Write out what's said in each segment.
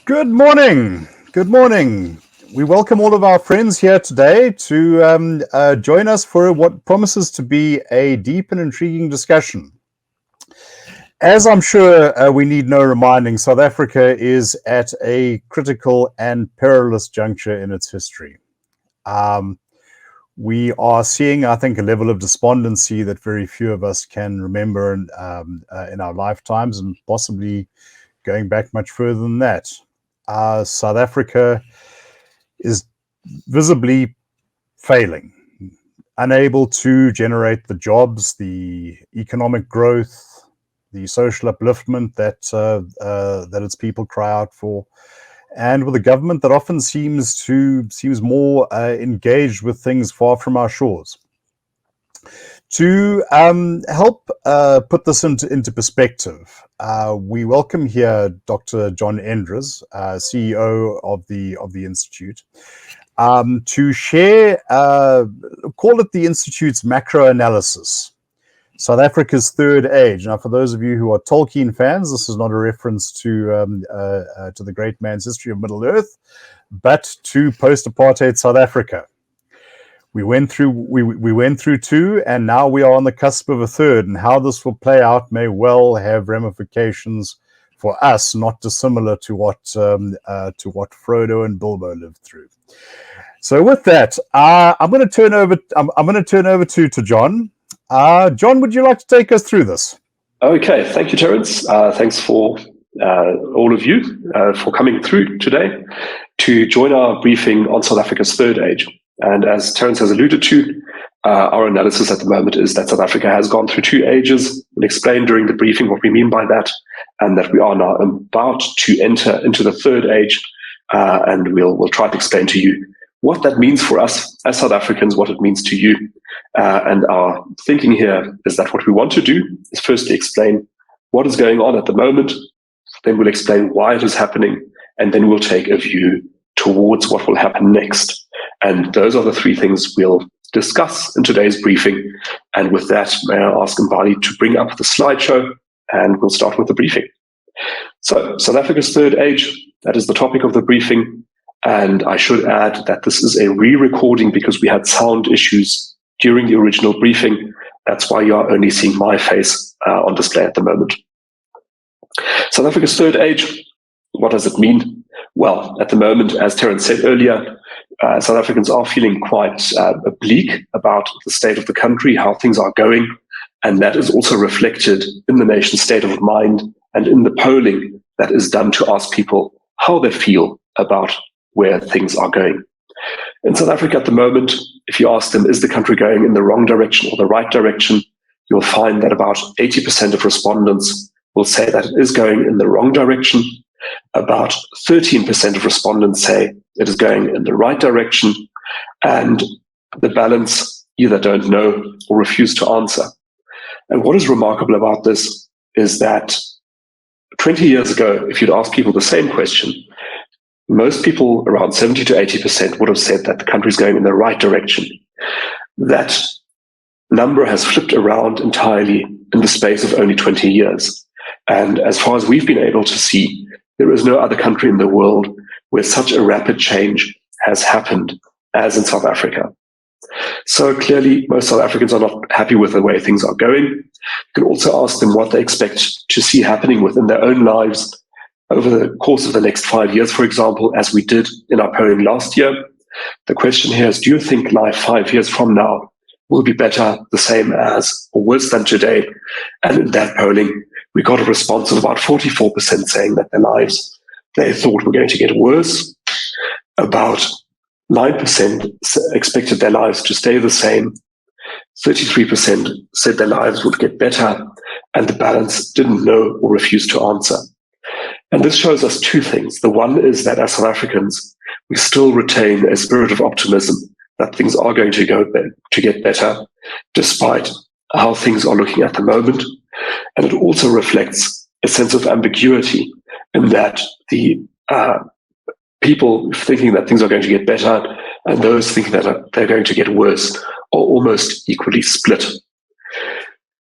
Good morning. Good morning. We welcome all of our friends here today to join us for what promises to be a deep and intriguing discussion. As I'm sure we need no reminding, South Africa is at a critical and perilous juncture in its history. We are seeing, I think, a level of despondency that very few of us can remember in our lifetimes, and possibly going back much further than that. South Africa is visibly failing, unable to generate the jobs, the economic growth, the social upliftment that its people cry out for, and with a government that often seems more engaged with things far from our shores. To help put this into perspective, we welcome here Dr. John Endres, CEO of the Institute, to share, call it the Institute's macro analysis, South Africa's third age. Now, for those of you who are Tolkien fans, this is not a reference to the great man's history of Middle Earth, but to post-apartheid South Africa. We went through two, and now we are on the cusp of a third. And how this will play out may well have ramifications for us, not dissimilar to what Frodo and Bilbo lived through. So, with that, I'm going to turn over to John. John, would you like to take us through this? Okay, thank you, Terence. Thanks for all of you for coming through today to join our briefing on South Africa's third age. And as Terence has alluded to, our analysis at the moment is that South Africa has gone through two ages. We'll explain during the briefing what we mean by that, and that we are now about to enter into the third age, and we'll try to explain to you what that means for us as South Africans, what it means to you. And our thinking here is that what we want to do is firstly explain what is going on at the moment, then we'll explain why it is happening, and then we'll take a view towards what will happen next. And those are the three things we'll discuss in today's briefing. And with that, may I ask Mbali to bring up the slideshow, and we'll start with the briefing. So, South Africa's third age, that is the topic of the briefing. And I should add that this is a re-recording because we had sound issues during the original briefing. That's why you are only seeing my face on display at the moment. South Africa's third age, what does it mean? Well, at the moment, as Terence said earlier, South Africans are feeling quite bleak about the state of the country, how things are going, and that is also reflected in the nation's state of mind and in the polling that is done to ask people how they feel about where things are going. In South Africa at the moment, if you ask them, is the country going in the wrong direction or the right direction, you'll find that about 80% of respondents will say that it is going in the wrong direction. About 13% of respondents say it is going in the right direction, and the balance either don't know or refuse to answer. And what is remarkable about this is that 20 years ago, if you'd asked people the same question, most people, around 70 to 80%, would have said that the country is going in the right direction. That number has flipped around entirely in the space of only 20 years. And as far as we've been able to see, there is no other country in the world where such a rapid change has happened as in South Africa. So clearly, most South Africans are not happy with the way things are going. You can also ask them what they expect to see happening within their own lives over the course of the next 5 years, for example, as we did in our polling last year. The question here is, do you think life 5 years from now will be better, the same as, or worse than today? And in that polling, we got a response of about 44% saying that their lives, they thought, were going to get worse. About 9% expected their lives to stay the same. 33% said their lives would get better, and the balance didn't know or refused to answer. And this shows us two things. The one is that as South Africans, we still retain a spirit of optimism that things are going to get better, despite how things are looking at the moment. And it also reflects a sense of ambiguity in that the people thinking that things are going to get better and those thinking that they're going to get worse are almost equally split.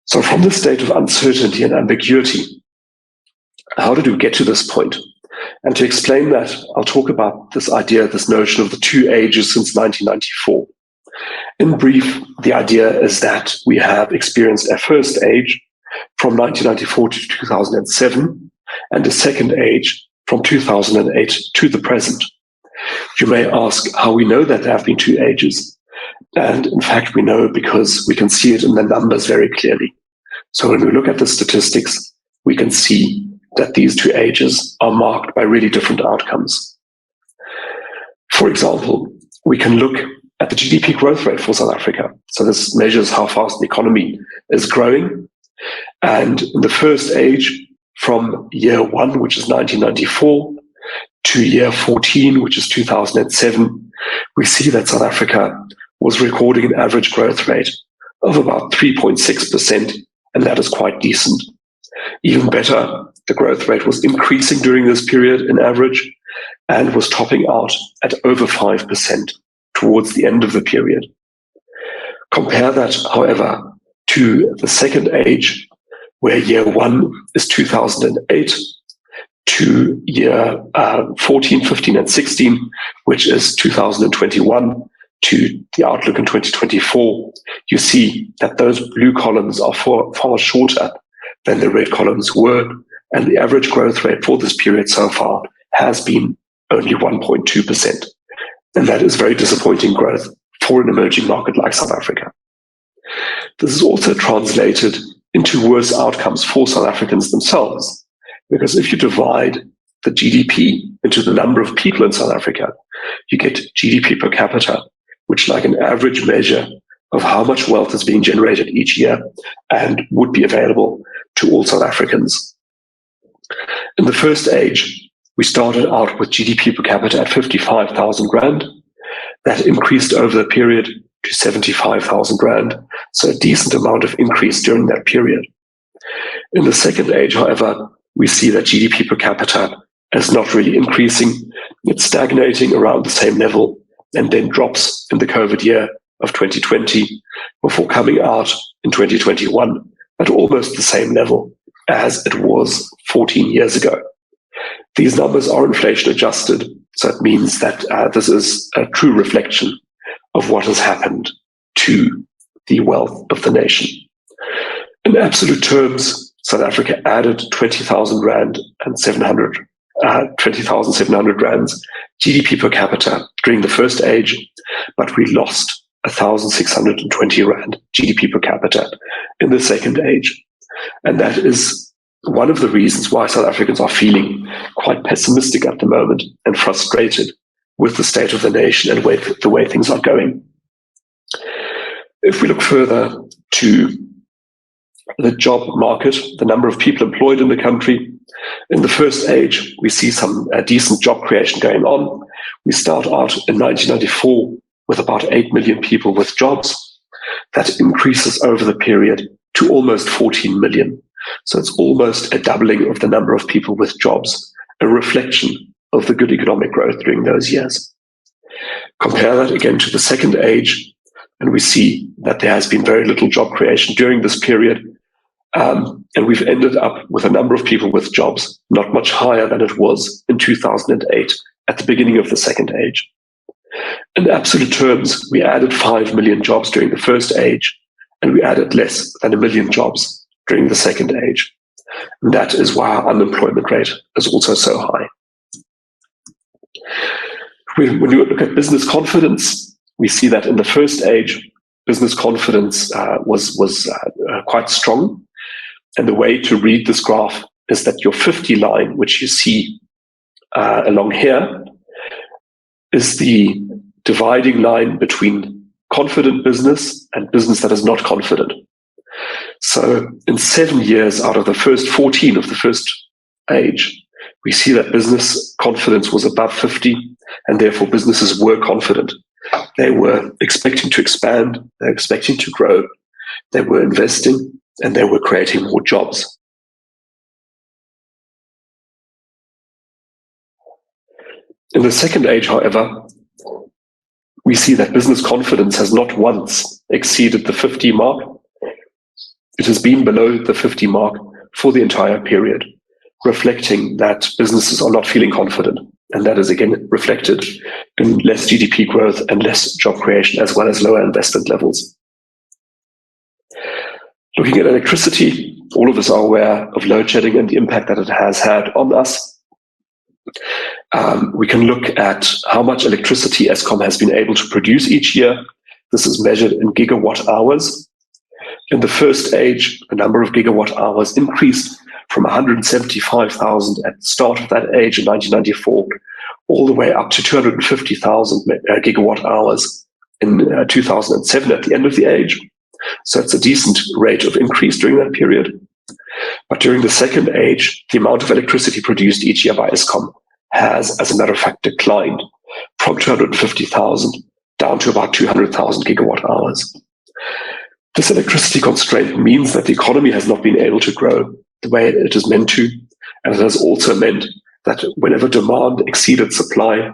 So from this state of uncertainty and ambiguity, how did we get to this point? And to explain that, I'll talk about this idea, this notion of the two ages since 1994. In brief, the idea is that we have experienced a first age from 1994 to 2007, and a second age from 2008 to the present. You may ask how we know that there have been two ages. And in fact, we know because we can see it in the numbers very clearly. So when we look at the statistics, we can see that these two ages are marked by really different outcomes. For example, we can look at the GDP growth rate for South Africa. So this measures how fast the economy is growing. And in the first age, from year 1, which is 1994, to year 14, which is 2007, we see that South Africa was recording an average growth rate of about 3.6%, and that is quite decent. Even better, the growth rate was increasing during this period in average and was topping out at over 5% towards the end of the period. Compare that, however, to the second age, where year 1 is 2008, to year 14, 15, and 16, which is 2021, to the outlook in 2024, you see that those blue columns are far shorter than the red columns were, and the average growth rate for this period so far has been only 1.2%. And that is very disappointing growth for an emerging market like South Africa. This is also translated into worse outcomes for South Africans themselves, because if you divide the GDP into the number of people in South Africa, you get GDP per capita, which is like an average measure of how much wealth is being generated each year and would be available to all South Africans. In the first age, we started out with GDP per capita at 55,000 Rand. That increased over the period to 75,000 Rand, so a decent amount of increase during that period. In the second age, however, we see that GDP per capita is not really increasing. It's stagnating around the same level and then drops in the COVID year of 2020 before coming out in 2021 at almost the same level as it was 14 years ago. These numbers are inflation adjusted, so it means that this is a true reflection of what has happened to the wealth of the nation. In absolute terms, South Africa added 20,700 rands GDP per capita during the first age, but we lost 1,620 Rand GDP per capita in the second age. And that is one of the reasons why South Africans are feeling quite pessimistic at the moment and frustrated with the state of the nation and the way things are going. If we look further to the job market, the number of people employed in the country, in the first age, we see some decent job creation going on. We start out in 1994 with about 8 million people with jobs. That increases over the period to almost 14 million. So it's almost a doubling of the number of people with jobs, a reflection of the good economic growth during those years. Compare that again to the second age, and we see that there has been very little job creation during this period. And we've ended up with a number of people with jobs not much higher than it was in 2008 at the beginning of the second age. In absolute terms, we added 5 million jobs during the first age, and we added less than 1 million jobs during the second age. And that is why our unemployment rate is also so high. When you look at business confidence, we see that in the first age, business confidence was quite strong. And the way to read this graph is that your 50 line, which you see along here, is the dividing line between confident business and business that is not confident. So in 7 years out of the first 14 of the first age, we see that business confidence was above 50, and therefore businesses were confident. They were expecting to expand, they were expecting to grow, they were investing, and they were creating more jobs. In the second age, however, we see that business confidence has not once exceeded the 50 mark. It has been below the 50 mark for the entire period. reflecting that businesses are not feeling confident. And that is again reflected in less GDP growth and less job creation, as well as lower investment levels. Looking at electricity, all of us are aware of load shedding and the impact that it has had on us. We can look at how much electricity Eskom has been able to produce each year. This is measured in gigawatt hours. In the first stage, the number of gigawatt hours increased from 175,000 at the start of that age in 1994, all the way up to 250,000 gigawatt hours in 2007 at the end of the age. So it's a decent rate of increase during that period. But during the second age, the amount of electricity produced each year by Eskom has, as a matter of fact, declined from 250,000 down to about 200,000 gigawatt hours. This electricity constraint means that the economy has not been able to grow the way it is meant to, and it has also meant that whenever demand exceeded supply,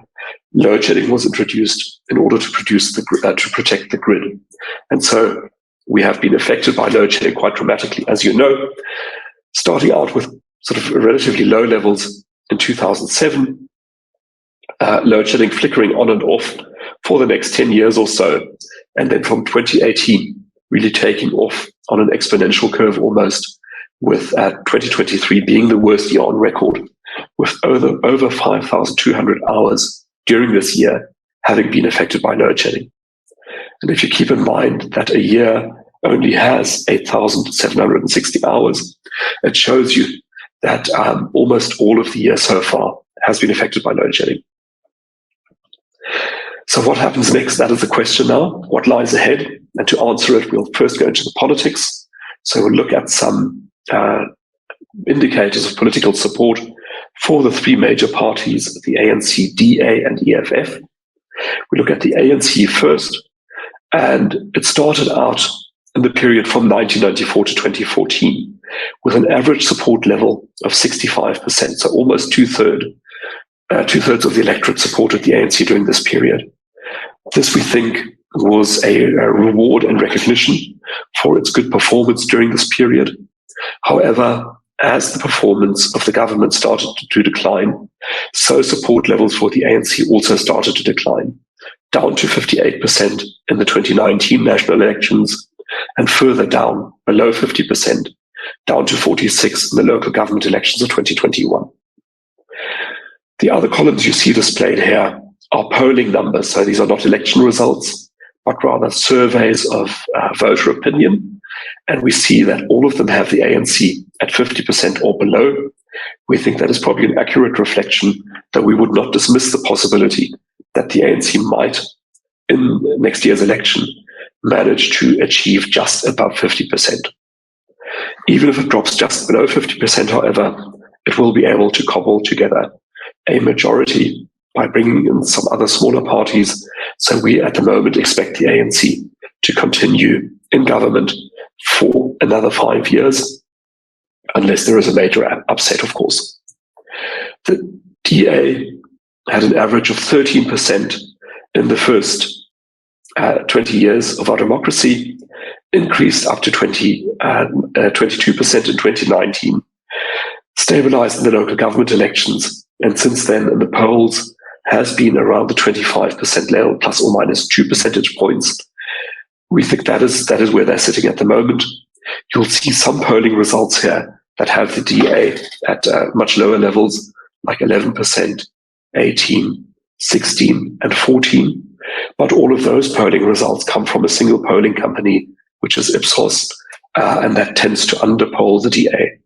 load shedding was introduced in order to protect the grid. And so we have been affected by load shedding quite dramatically, as you know, starting out with sort of relatively low levels in 2007, load shedding flickering on and off for the next 10 years or so, and then from 2018 really taking off on an exponential curve almost, with 2023 being the worst year on record, with over 5,200 hours during this year having been affected by load shedding. And if you keep in mind that a year only has 8,760 hours, it shows you that almost all of the year so far has been affected by load shedding. So what happens next? That is the question now. What lies ahead? And to answer it, we'll first go into the politics. So we'll look at some indicators of political support for the three major parties, the ANC, DA, and EFF. We look at the ANC first, and it started out in the period from 1994 to 2014 with an average support level of 65%, so almost two-thirds of the electorate supported the ANC during this period. This, we think, was a reward and recognition for its good performance during this period. However, as the performance of the government started to decline, so support levels for the ANC also started to decline, down to 58% in the 2019 national elections, and further down, below 50%, down to 46% in the local government elections of 2021. The other columns you see displayed here are polling numbers. So these are not election results, but rather surveys of voter opinion. And we see that all of them have the ANC at 50% or below. We think that is probably an accurate reflection, that we would not dismiss the possibility that the ANC might, in next year's election, manage to achieve just above 50%. Even if it drops just below 50%, however, it will be able to cobble together a majority by bringing in some other smaller parties. So we at the moment expect the ANC to continue in government for another 5 years, unless there is a major upset, of course. The DA had an average of 13% in the first 20 years of our democracy, increased up to 22% in 2019, stabilized in the local government elections, and since then in the polls has been around the 25% level, plus or minus 2 percentage points. We think that is where they're sitting at the moment. You'll see some polling results here that have the DA at much lower levels, like 11%, 18, 16, and 14. But all of those polling results come from a single polling company, which is Ipsos, and that tends to underpoll the DA.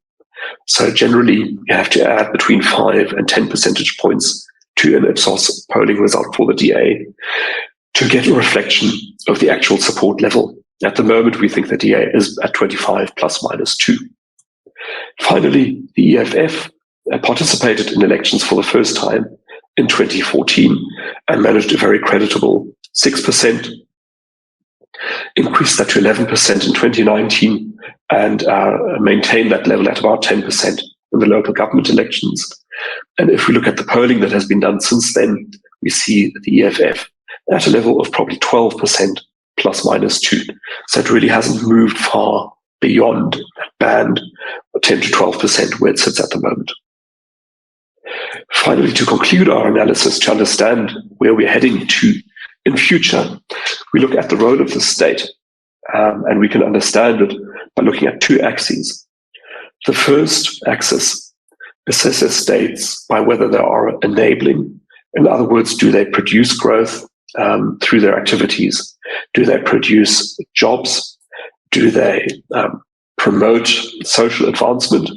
So generally, you have to add between 5 and 10 percentage points to an Ipsos polling result for the DA to get a reflection of the actual support level. At the moment, we think the DA is at 25 plus minus 2. Finally, the EFF participated in elections for the first time in 2014 and managed a very creditable 6%, increased that to 11% in 2019, and maintained that level at about 10% in the local government elections. And if we look at the polling that has been done since then, we see the EFF at a level of probably 12% plus minus 2. So it really hasn't moved far beyond that band of 10 to 12% where it sits at the moment. Finally, to conclude our analysis, to understand where we're heading to in future, we look at the role of the state, and we can understand it by looking at two axes. The first axis assesses states by whether they are enabling. In other words, do they produce growth through their activities? Do they produce jobs? Do they promote social advancement?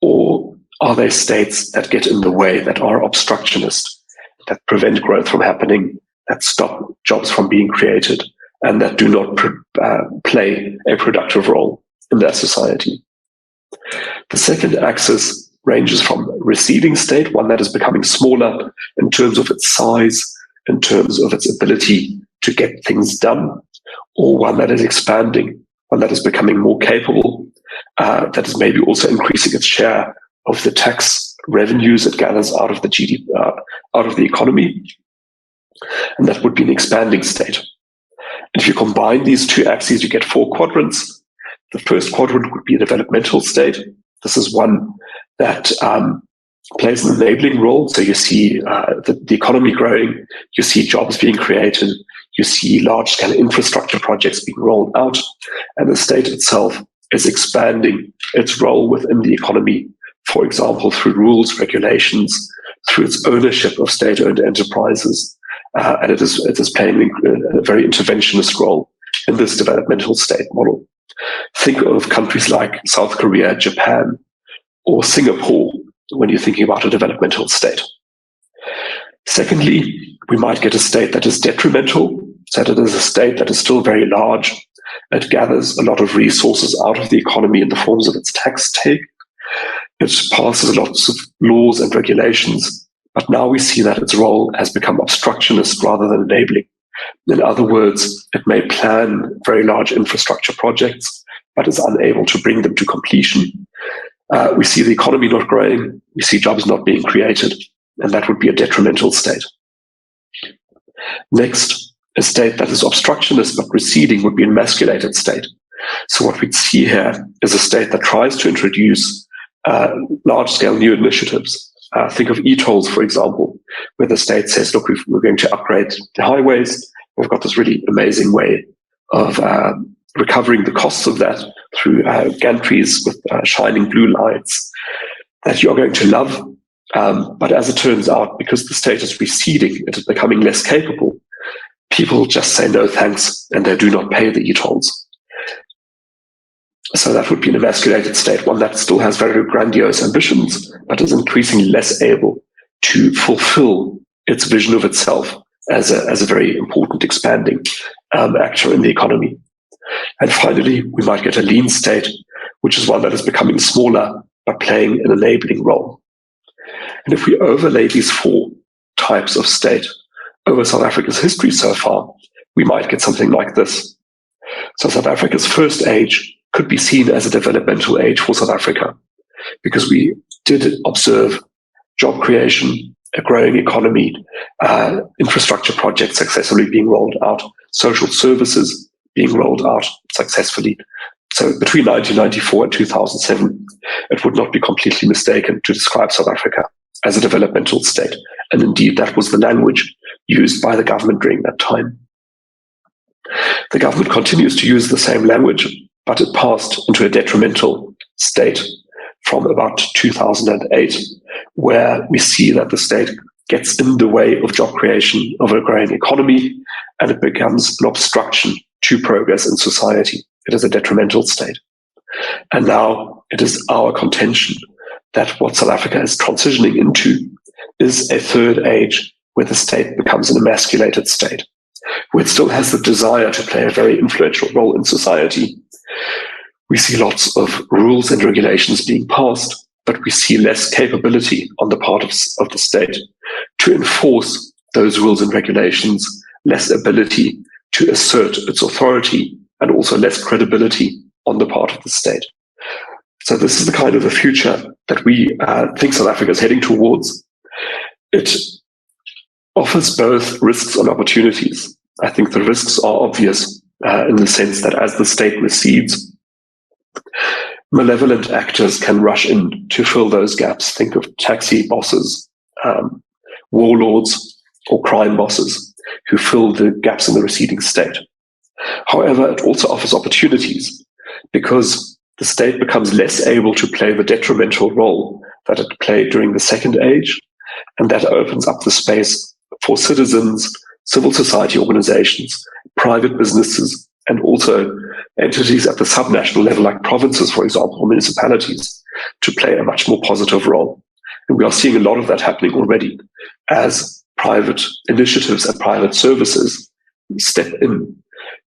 Or are they states that get in the way, that are obstructionist, that prevent growth from happening, that stop jobs from being created, and that do not play a productive role in their society? The second axis ranges from receding state, one that is becoming smaller in terms of its size, in terms of its ability to get things done, or one that is expanding, one that is becoming more capable, that is maybe also increasing its share of the tax revenues it gathers out of the GDP, out of the economy, and that would be an expanding state. And if you combine these two axes, you get four quadrants. The first quadrant would be a developmental state. This is one that plays an enabling role. So you see the economy growing, you see jobs being created, you see large-scale infrastructure projects being rolled out, and the state itself is expanding its role within the economy, for example, through rules, regulations, through its ownership of state-owned enterprises, and it is playing a very interventionist role in this developmental state model. Think of countries like South Korea, Japan, or Singapore when you're thinking about a developmental state. Secondly, we might get a state that is detrimental, so that it is a state that is still very large. It gathers a lot of resources out of the economy in the forms of its tax take. It passes lots of laws and regulations, but now we see that its role has become obstructionist rather than enabling. In other words, it may plan very large infrastructure projects, but is unable to bring them to completion. We see the economy not growing, we see jobs not being created, and that would be a detrimental state. Next, a state that is obstructionist but receding would be an emasculated state. So what we'd see here is a state that tries to introduce large-scale new initiatives. Think of e-tolls, for example, where the state says, look, we're going to upgrade the highways. We've got this really amazing way of recovering the costs of that through gantries with shining blue lights that you're going to love. But as it turns out, because the state is receding, it is becoming less capable, people just say no thanks and they do not pay the e-tolls. So that would be an emasculated state, one that still has very grandiose ambitions, but is increasingly less able to fulfill its vision of itself as a very important expanding actor in the economy. And finally, we might get a lean state, which is one that is becoming smaller, but playing an enabling role. And if we overlay these four types of state over South Africa's history so far, we might get something like this. So South Africa's first age could be seen as a developmental age for South Africa, because we did observe job creation, a growing economy, infrastructure projects successfully being rolled out, social services being rolled out successfully. So between 1994 and 2007, it would not be completely mistaken to describe South Africa as a developmental state. And indeed, that was the language used by the government during that time. The government continues to use the same language, but it passed into a detrimental state from about 2008, where we see that the state gets in the way of job creation of a growing economy, and it becomes an obstruction to progress in society. It is a detrimental state. And now it is our contention that what South Africa is transitioning into is a third age where the state becomes an emasculated state, where it still has the desire to play a very influential role in society. We see lots of rules and regulations being passed, but we see less capability on the part of the state to enforce those rules and regulations, less ability to assert its authority, and also less credibility on the part of the state. So this is the kind of a future that we think South Africa is heading towards. It offers both risks and opportunities. I think the risks are obvious in the sense that as the state recedes, malevolent actors can rush in to fill those gaps. Think of taxi bosses, warlords, or crime bosses who fill the gaps in the receding state. However, it also offers opportunities because the state becomes less able to play the detrimental role that it played during the Second Age, and that opens up the space for citizens, civil society organizations, private businesses, and also entities at the subnational level, like provinces, for example, or municipalities, to play a much more positive role. And we are seeing a lot of that happening already as private initiatives and private services step in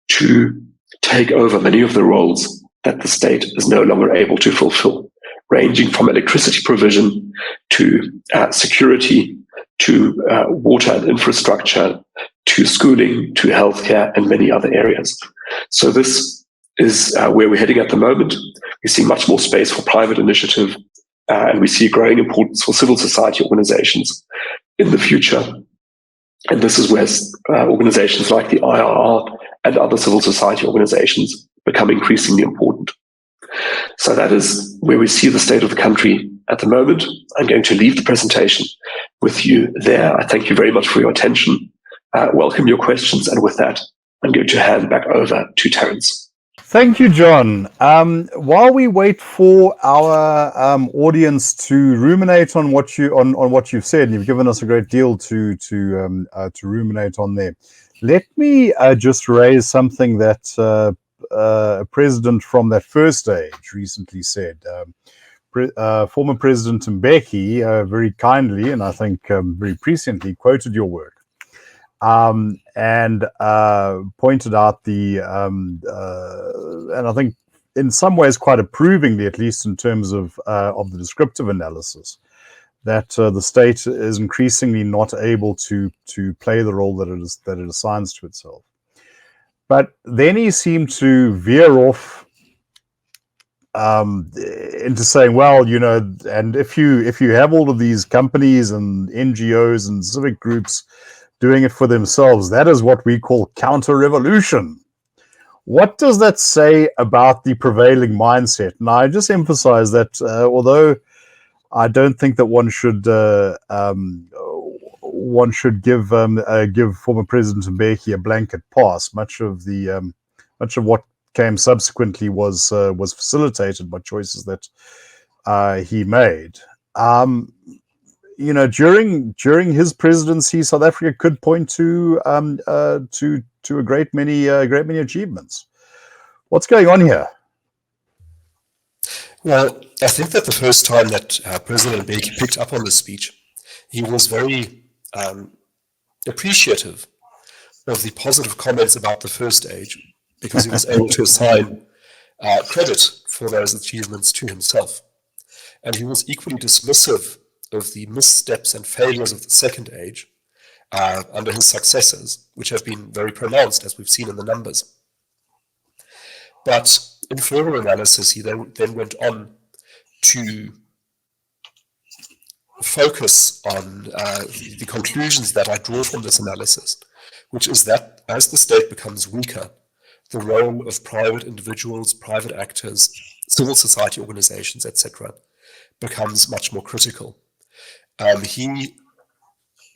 to take over many of the roles that the state is no longer able to fulfill, ranging from electricity provision to security, to water and infrastructure, to schooling, to healthcare, and many other areas. So this is where we're heading at the moment. We see much more space for private initiative, and we see growing importance for civil society organizations in the future. And this is where organizations like the IRR and other civil society organizations become increasingly important. So that is where we see the state of the country at the moment. I'm going to leave the presentation with you there. I thank you very much for your attention. Welcome your questions. And with that, I'm going to hand back over to Terence. Thank you, John. While we wait for our audience to ruminate on what you've said, you've given us a great deal to ruminate on there. Let me just raise something that a president from that first age recently said. Former President Mbeki very kindly, and I think very presciently, quoted your work. And pointed out and I think in some ways quite approvingly, at least in terms of the descriptive analysis, that the state is increasingly not able to play the role that it assigns to itself. But then he seemed to veer off into saying, well, and if you have all of these companies and NGOs and civic groups doing it for themselves, that is what we call counter-revolution. What does that say about the prevailing mindset? And I just emphasize that although I don't think that one should give former President Mbeki a blanket pass, much of what came subsequently was facilitated by choices that he made. During his presidency, South Africa could point to a great many achievements. What's going on here? Well, I think that the first time that President Mbeki picked up on this speech, he was very appreciative of the positive comments about the first age, because he was able to assign credit for those achievements to himself. And he was equally dismissive of the missteps and failures of the second age under his successors, which have been very pronounced, as we've seen in the numbers. But in further analysis, he then went on to focus on the conclusions that I draw from this analysis, which is that as the state becomes weaker, the role of private individuals, private actors, civil society organizations, etc., becomes much more critical. He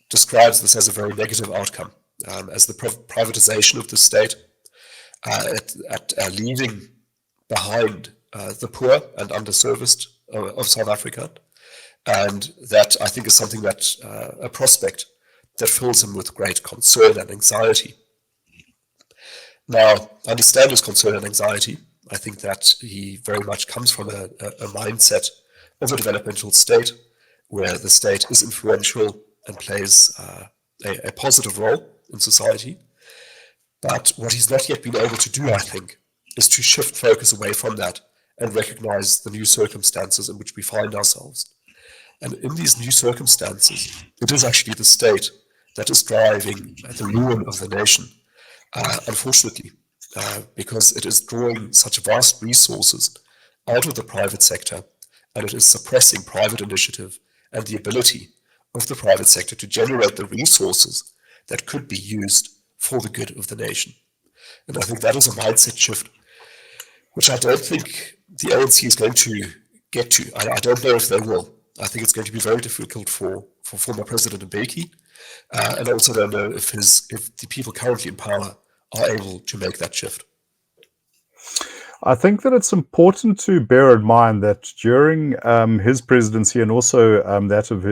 describes this as a very negative outcome, as the privatization of the state, at leaving behind the poor and underserviced of South Africa. And that, I think, is something that a prospect that fills him with great concern and anxiety. Now, I understand his concern and anxiety. I think that he very much comes from a mindset of a developmental state, where the state is influential and plays a positive role in society. But what he's not yet been able to do, I think, is to shift focus away from that and recognize the new circumstances in which we find ourselves. And in these new circumstances, it is actually the state that is driving the ruin of the nation, unfortunately, because it is drawing such vast resources out of the private sector, and it is suppressing private initiative and the ability of the private sector to generate the resources that could be used for the good of the nation. And I think that is a mindset shift which I don't think the ANC is going to get to. I don't know if they will. I think it's going to be very difficult for former President Mbeki, and I also don't know if the people currently in power are able to make that shift. I think that it's important to bear in mind that during his presidency and also that of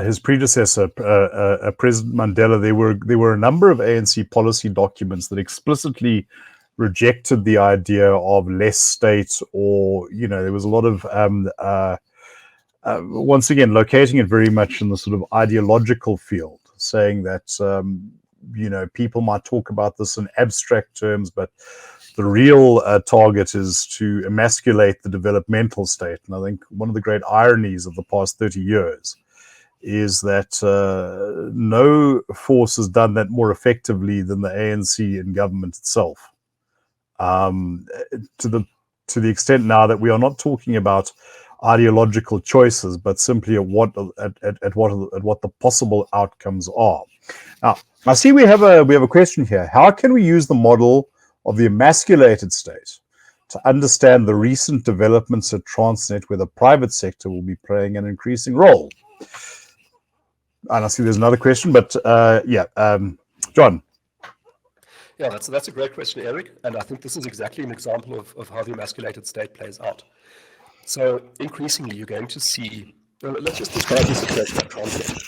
his predecessor, President Mandela, there were a number of ANC policy documents that explicitly rejected the idea of less state, or there was a lot of once again locating it very much in the sort of ideological field, saying that people might talk about this in abstract terms, but the real target is to emasculate the developmental state. And I think one of the great ironies of the past 30 years is that no force has done that more effectively than the ANC in government itself. To the extent now that we are not talking about ideological choices, but simply at what the possible outcomes are. Now, I see we have a question here. How can we use the model of the emasculated state to understand the recent developments at Transnet, where the private sector will be playing an increasing role? And I see there's another question, but John. Yeah, that's a great question, Eric. And I think this is exactly an example of how the emasculated state plays out. So increasingly, you're going to see, let's just describe the situation at Transnet.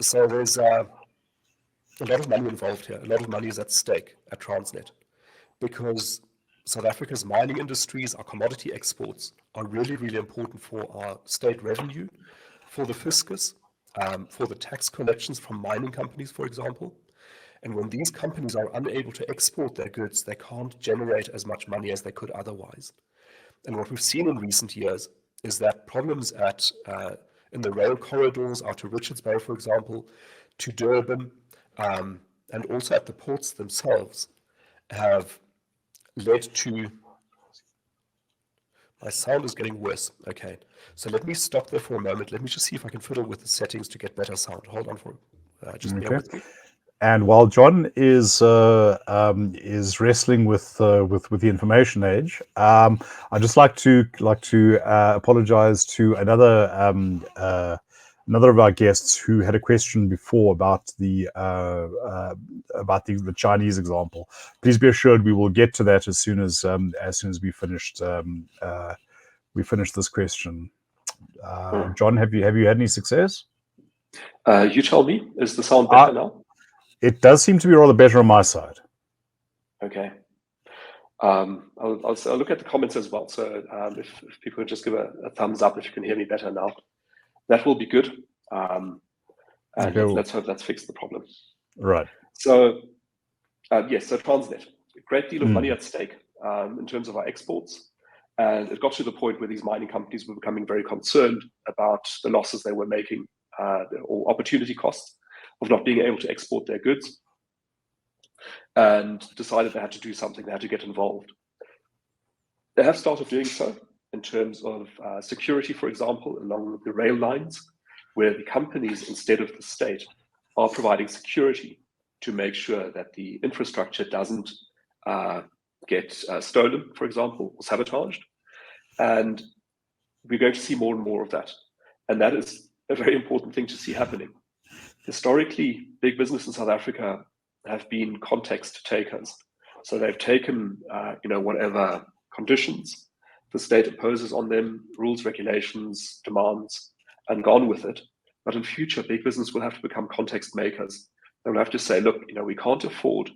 So there's a lot of money involved here. A lot of money is at stake at Transnet because South Africa's mining industries, our commodity exports, are really, really important for our state revenue, for the fiscus, for the tax collections from mining companies, for example. And when these companies are unable to export their goods, they can't generate as much money as they could otherwise. And what we've seen in recent years is that problems in the rail corridors out to Richards Bay, for example, to Durban, and also at the ports themselves, have led to... My sound is getting worse. Okay, so let me stop there for a moment. Let me just see if I can fiddle with the settings to get better sound. Hold on for just bear with me. And while John is wrestling with the information age, I'd just like to apologize to another of our guests who had a question before about the Chinese example. Please be assured we will get to that as soon as we finish this question. John, have you had any success? You tell me. Is the sound better now? It does seem to be rather better on my side. Okay. I'll look at the comments as well. So if people can just give a thumbs up if you can hear me better now, that will be good. And let's hope that's fixed the problem. Right. So yes, so Transnet, a great deal of money at stake in terms of our exports. And it got to the point where these mining companies were becoming very concerned about the losses they were making or opportunity costs of not being able to export their goods, and decided they had to do something. They had to get involved. They have started doing so in terms of security, for example, along the rail lines, where the companies, instead of the state, are providing security to make sure that the infrastructure doesn't get stolen, for example, or sabotaged. And we're going to see more and more of that. And that is a very important thing to see happening. Historically, big business in South Africa have been context takers. So they've taken, whatever conditions the state imposes on them, rules, regulations, demands, and gone with it. But in future, big business will have to become context makers. They will have to say, look, we can't afford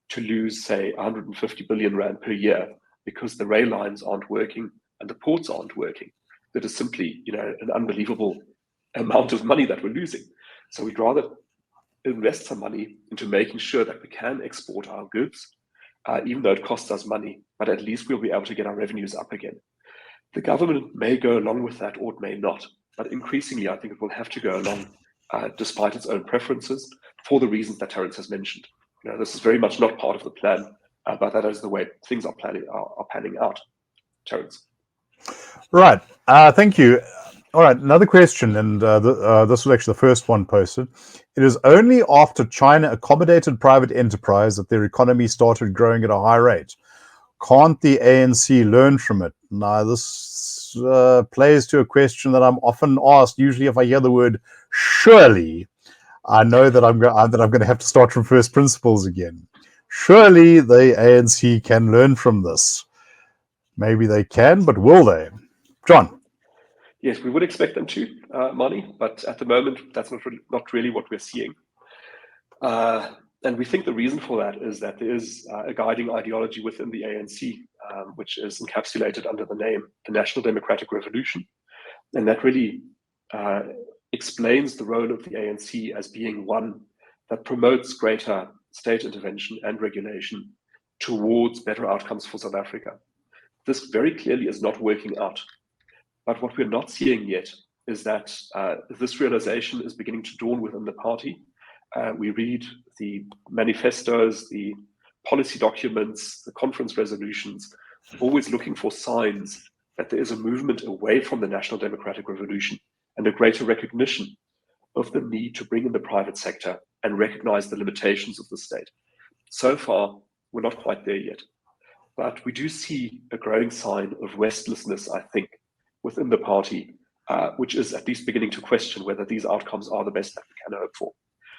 to lose, say, 150 billion rand per year because the rail lines aren't working and the ports aren't working. That is simply, an unbelievable amount of money that we're losing. So we'd rather invest some money into making sure that we can export our goods, even though it costs us money, but at least we'll be able to get our revenues up again. The government may go along with that or it may not, but increasingly I think it will have to go along despite its own preferences for the reasons that Terence has mentioned. This is very much not part of the plan, but that is the way things are panning out. Terence. Right. Thank you. All right, another question, and this was actually the first one posted. It is only after China accommodated private enterprise that their economy started growing at a high rate. Can't the ANC learn from it? Now, this plays to a question that I'm often asked. Usually, if I hear the word "surely," I know that I'm going to have to start from first principles again. Surely the ANC can learn from this. Maybe they can, but will they? John. Yes, we would expect them to, Mani, but at the moment, that's not really what we're seeing. And we think the reason for that is that there is a guiding ideology within the ANC, which is encapsulated under the name the National Democratic Revolution. And that really explains the role of the ANC as being one that promotes greater state intervention and regulation towards better outcomes for South Africa. This very clearly is not working out. But what we're not seeing yet is that this realization is beginning to dawn within the party. We read the manifestos, the policy documents, the conference resolutions, always looking for signs that there is a movement away from the National Democratic Revolution and a greater recognition of the need to bring in the private sector and recognize the limitations of the state. So far, we're not quite there yet. But we do see a growing sign of restlessness, I think, within the party, which is at least beginning to question whether these outcomes are the best that we can hope for.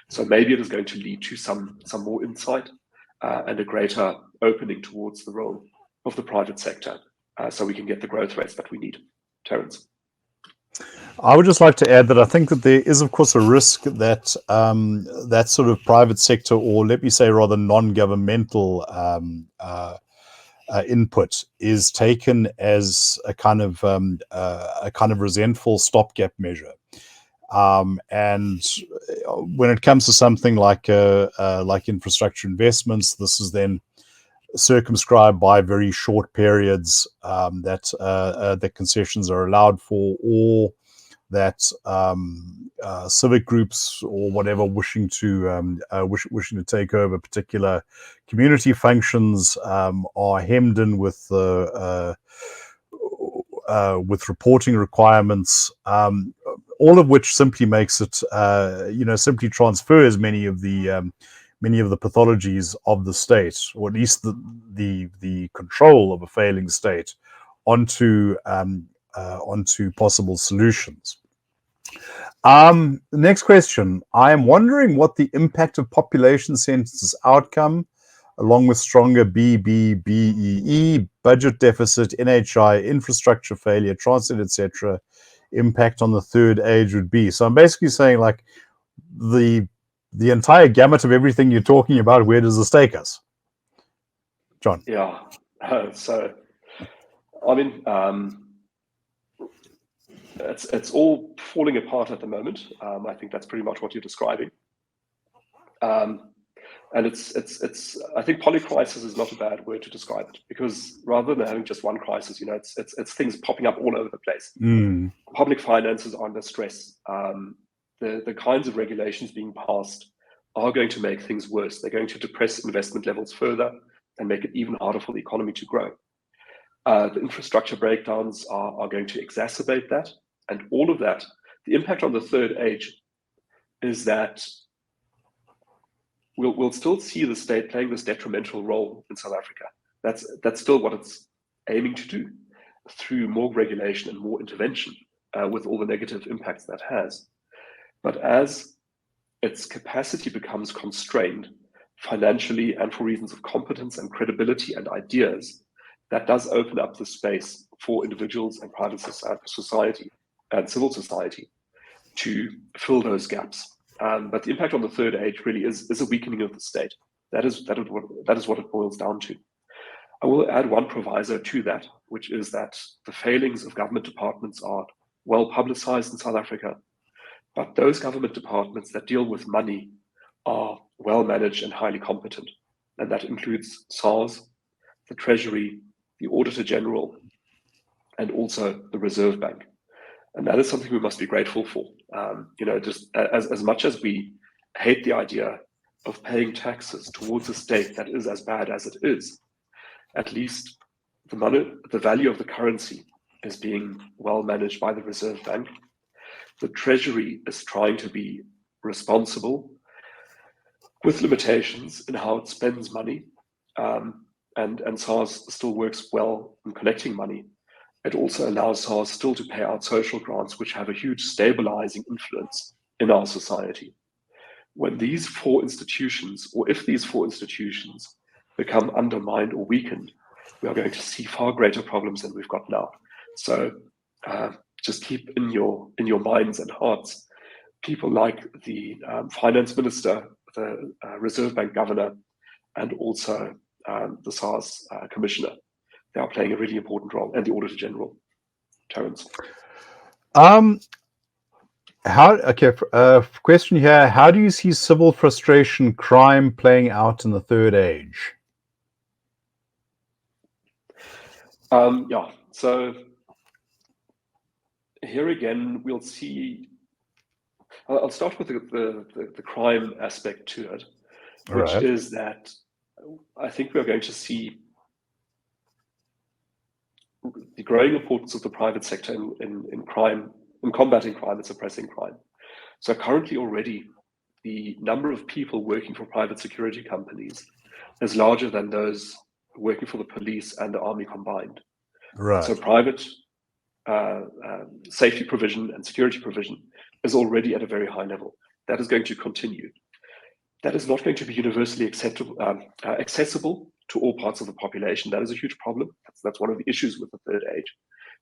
So maybe it is going to lead to some more insight and a greater opening towards the role of the private sector so we can get the growth rates that we need. Terence. I would just like to add that I think that there is, of course, a risk that that sort of private sector, or let me say rather non-governmental input, is taken as a kind of resentful stopgap measure. And when it comes to something like infrastructure investments, this is then circumscribed by very short periods that concessions are allowed for, or that civic groups or whatever wishing to take over particular community functions are hemmed in with reporting requirements, all of which simply makes it, simply transfers many of the pathologies of the state, or at least the control of a failing state, onto possible solutions. Next question. I am wondering what the impact of population census outcome, along with stronger BBBEE, budget deficit, NHI, infrastructure failure, transit, etc., impact on the third age would be. So I'm basically saying, like, the entire gamut of everything you're talking about, where does this take us? John? Yeah. So, I mean, it's all falling apart at the moment. I think that's pretty much what you're describing. And it's I think polycrisis is not a bad word to describe it, because rather than having just one crisis, it's things popping up all over the place. Public finances are under stress. The kinds of regulations being passed are going to make things worse. They're going to depress investment levels further and make it even harder for the economy to grow. The infrastructure breakdowns are going to exacerbate that. And all of that, the impact on the third age is that we'll still see the state playing this detrimental role in South Africa. That's still what it's aiming to do through more regulation and more intervention, with all the negative impacts that has. But as its capacity becomes constrained financially and for reasons of competence and credibility and ideas, that does open up the space for individuals and private society and civil society to fill those gaps. But the impact on the third age really is a weakening of the state. That is what it boils down to. I will add one proviso to that, which is that the failings of government departments are well publicized in South Africa, but those government departments that deal with money are well managed and highly competent. And that includes SARS, the Treasury, the Auditor General, and also the Reserve Bank. And that is something we must be grateful for. Just as much as we hate the idea of paying taxes towards a state that is as bad as it is, at least the value of the currency is being well managed by the Reserve Bank. The Treasury is trying to be responsible with limitations in how it spends money. And SARS still works well in collecting money. It also allows SARS still to pay out social grants, which have a huge stabilizing influence in our society. When these four institutions, or if these four institutions become undermined or weakened, we are going to see far greater problems than we've got now. So just keep in your minds and hearts people like the finance minister, the Reserve Bank governor, and also the SARS commissioner. They are playing a really important role, and the Auditor General. Terence. Question here: how do you see civil frustration crime playing out in the third age? So here again, we'll see. I'll start with the crime aspect to it, which is that I think we're going to see the growing importance of the private sector in crime, in combating crime and suppressing crime. So currently already, the number of people working for private security companies is larger than those working for the police and the army combined. Right. So private safety provision and security provision is already at a very high level. That is going to continue. That is not going to be universally accessible to all parts of the population. That is a huge problem. That's one of the issues with the third age,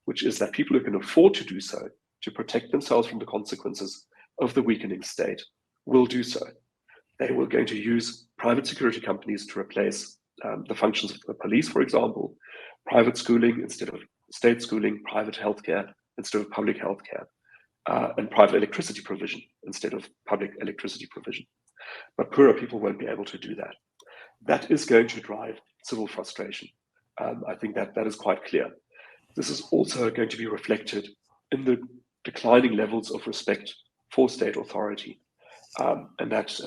which is that people who can afford to do so, to protect themselves from the consequences of the weakening state, will do so. They were going to use private security companies to replace the functions of the police, for example, private schooling instead of state schooling, private healthcare instead of public healthcare, and private electricity provision instead of public electricity provision. But poorer people won't be able to do that. That is going to drive civil frustration. I think that is quite clear. This is also going to be reflected in the declining levels of respect for state authority. And that,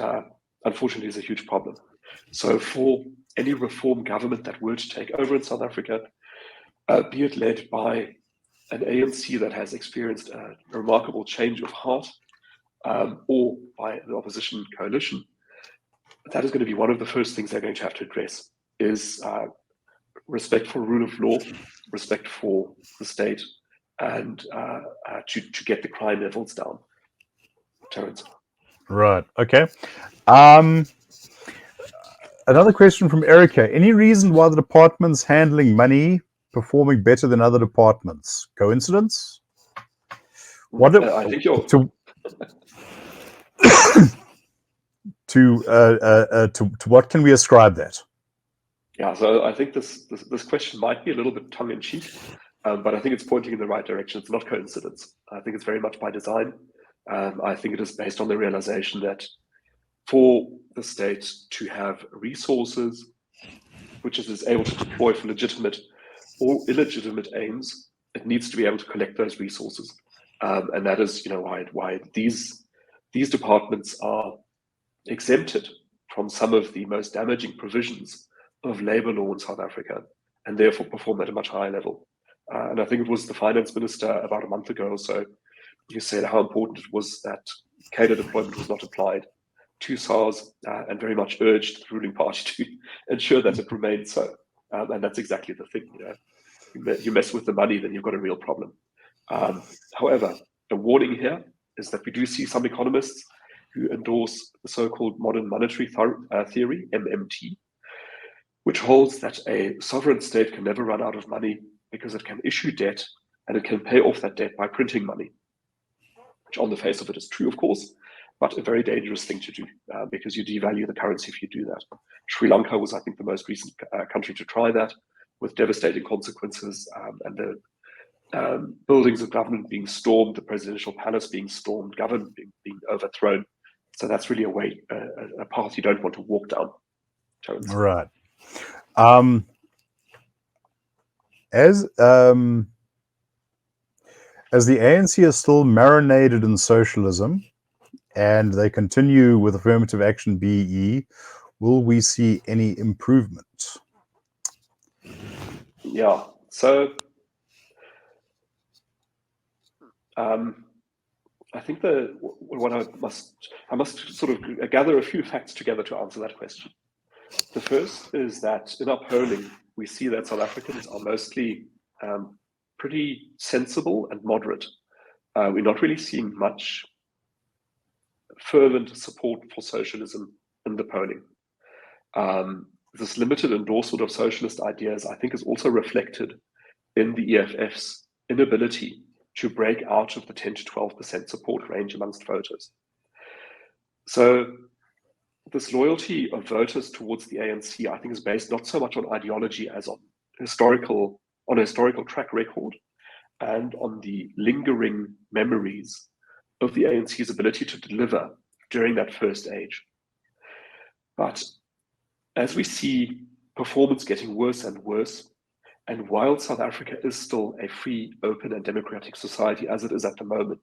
unfortunately, is a huge problem. So for any reform government that were to take over in South Africa, be it led by an ANC that has experienced a remarkable change of heart, or by the opposition coalition, that is going to be one of the first things they're going to have to address, is respect for rule of law, respect for the state, and to get the crime levels down. Terence. Right. Okay. Another question from Erica. Any reason why the department's handling money performing better than other departments? Coincidence? I think you're... To what can we ascribe that? Yeah, so I think this question might be a little bit tongue-in-cheek, but I think it's pointing in the right direction. It's not coincidence. I think it's very much by design. I think it is based on the realization that for the state to have resources which it is able to deploy for legitimate or illegitimate aims, it needs to be able to collect those resources. And that is, why these departments are exempted from some of the most damaging provisions of labor law in South Africa, and therefore perform at a much higher level. And I think it was the finance minister about a month ago or so who said how important it was that cadre deployment was not applied to SARS, and very much urged the ruling party to ensure that it remained so. And that's exactly the thing. You mess with the money, then you've got a real problem. However, a warning here is that we do see some economists who endorse the so-called modern monetary theory, MMT, which holds that a sovereign state can never run out of money because it can issue debt and it can pay off that debt by printing money, which on the face of it is true, of course, but a very dangerous thing to do, because you devalue the currency if you do that. Sri Lanka was, I think, the most recent country to try that, with devastating consequences, and the buildings of government being stormed, the presidential palace being stormed, government being overthrown. So that's really a path you don't want to walk down, Terence. Right. As the ANC is still marinated in socialism, and they continue with affirmative action BE, will we see any improvement? Yeah. So I think what I must sort of gather a few facts together to answer that question. The first is that in our polling, we see that South Africans are mostly pretty sensible and moderate. We're not really seeing much fervent support for socialism in the polling. This limited endorsement of socialist ideas, I think, is also reflected in the EFF's inability to break out of the 10 to 12% support range amongst voters. So this loyalty of voters towards the ANC, I think, is based not so much on ideology as on a historical track record and on the lingering memories of the ANC's ability to deliver during that first age. But as we see performance getting worse and worse, and while South Africa is still a free, open, and democratic society as it is at the moment,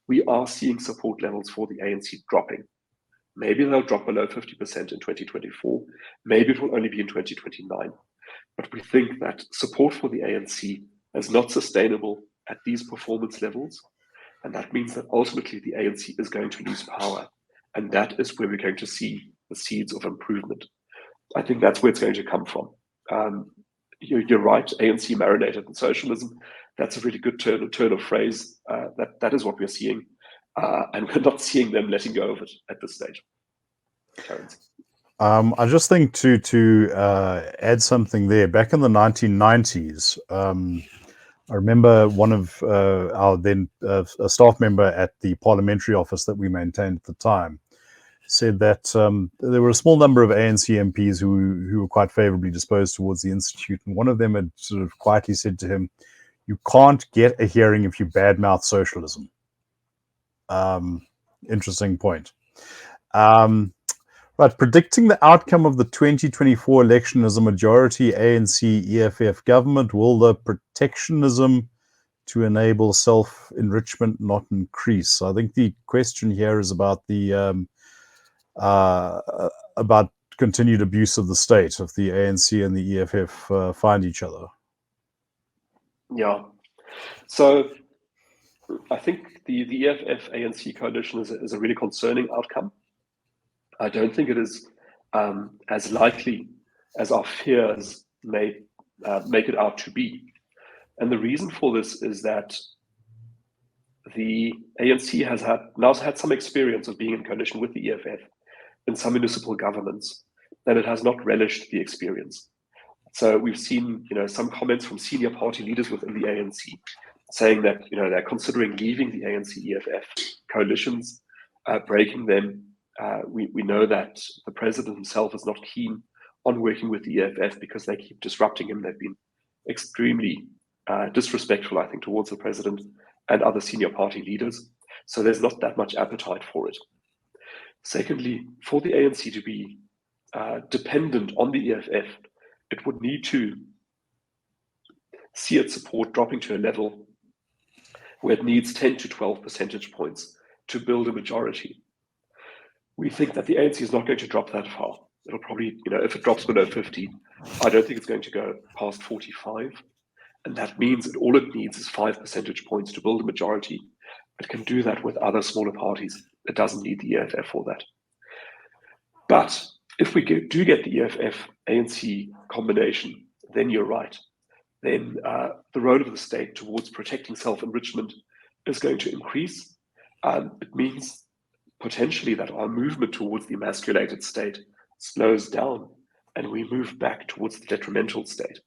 we are seeing support levels for the ANC dropping. Maybe they'll drop below 50% in 2024. Maybe it will only be in 2029. But we think that support for the ANC is not sustainable at these performance levels. And that means that ultimately the ANC is going to lose power. And that is where we're going to see the seeds of improvement. I think that's where it's going to come from. You're right, ANC marinated in socialism. That's a really good turn of phrase. That is what we're seeing. And we're not seeing them letting go of it at this stage. Terence. I just think to add something there. Back in the 1990s, I remember one of our then a staff member at the parliamentary office that we maintained at the time said that there were a small number of ANC MPs who were quite favorably disposed towards the Institute. And one of them had sort of quietly said to him, "You can't get a hearing if you badmouth socialism." Interesting point. Right, predicting the outcome of the 2024 election as a majority ANC EFF government, will the protectionism to enable self-enrichment not increase? So I think the question here is about the about continued abuse of the state if the ANC and the EFF find each other. Yeah. So I think the EFF ANC coalition is a really concerning outcome. I don't think it is as likely as our fears may make it out to be. And the reason for this is that the ANC has had some experience of being in coalition with the EFF in some municipal governments, and it has not relished the experience. So we've seen, some comments from senior party leaders within the ANC saying that, they're considering leaving the ANC EFF coalitions, breaking them. We know that the president himself is not keen on working with the EFF because they keep disrupting him. They've been extremely disrespectful, I think, towards the president and other senior party leaders. So there's not that much appetite for it. Secondly, for the ANC to be dependent on the EFF, it would need to see its support dropping to a level where it needs 10 to 12 percentage points to build a majority. We think that the ANC is not going to drop that far. It'll probably, if it drops below 50, I don't think it's going to go past 45. And that means that all it needs is 5 percentage points to build a majority. It can do that with other smaller parties. It doesn't need the EFF for that. But if we do get the EFF ANC combination, then you're right. Then the role of the state towards protecting self-enrichment is going to increase. It means potentially that our movement towards the emasculated state slows down and we move back towards the detrimental state,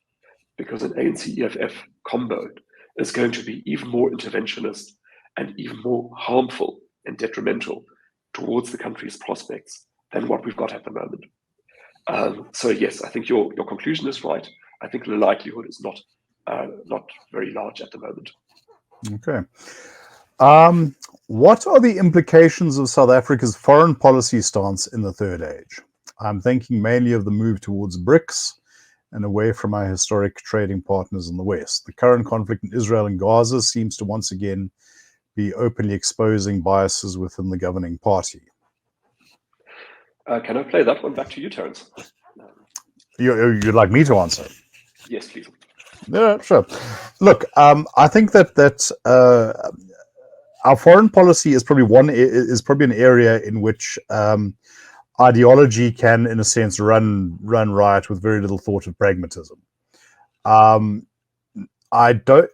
because an ANC-EFF combo is going to be even more interventionist and even more harmful and detrimental towards the country's prospects than what we've got at the moment. So yes, I think your conclusion is right. I think the likelihood is not very large at the moment. Okay. What are the implications of South Africa's foreign policy stance in the third age? I'm thinking mainly of the move towards BRICS and away from our historic trading partners in the West. The current conflict in Israel and Gaza seems to once again be openly exposing biases within the governing party. Can I play that one back to you, Terence? You'd like me to answer? Yes, please. Yeah, sure. Look, I think that our foreign policy is probably an area in which ideology can, in a sense, run riot with very little thought of pragmatism. I don't.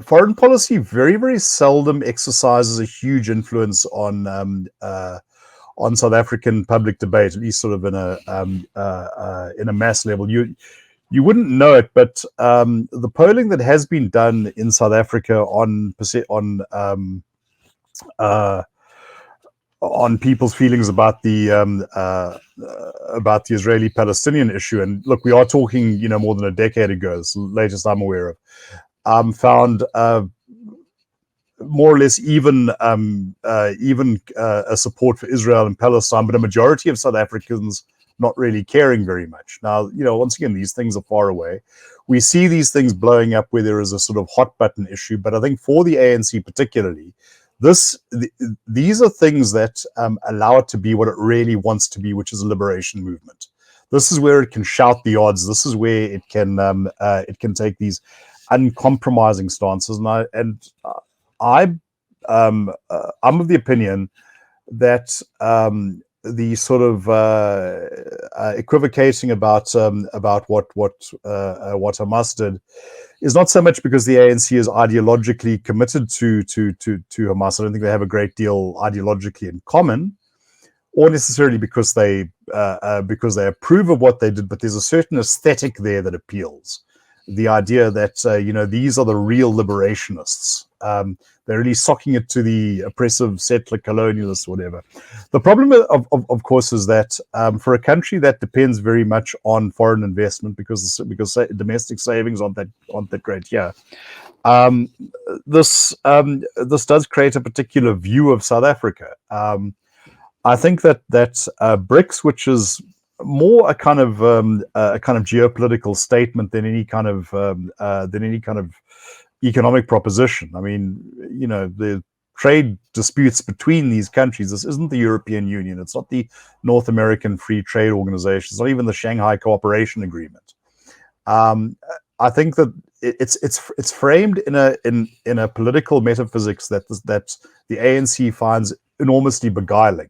Foreign policy very seldom exercises a huge influence on South African public debate, at least sort of in a mass level. You wouldn't know it, but the polling that has been done in South Africa on people's feelings about the Israeli-Palestinian issue, and look, we are talking, more than a decade ago. It's the latest I'm aware of. Found more or less even a support for Israel and Palestine, but a majority of South Africans not really caring very much. Now, once again, these things are far away. We see these things blowing up where there is a sort of hot button issue, but I think for the ANC particularly, these are things that allow it to be what it really wants to be, which is a liberation movement. This is where it can shout the odds. This is where it can take these uncompromising stances. And I'm of the opinion that the sort of equivocating about what Hamas did is not so much because the ANC is ideologically committed to Hamas. I don't think they have a great deal ideologically in common, or necessarily because they approve of what they did. But there's a certain aesthetic there that appeals. The idea that these are the real liberationists. They're really socking it to the oppressive settler colonialists, whatever. The problem, of course, is that for a country that depends very much on foreign investment, because domestic savings aren't that great here, this does create a particular view of South Africa. I think that BRICS, which is more a kind of geopolitical statement than any kind of economic proposition. I mean, the trade disputes between these countries. This isn't the European Union. It's not the North American Free Trade Organization. It's not even the Shanghai Cooperation Agreement. I think that it's framed in a political metaphysics that the ANC finds enormously beguiling.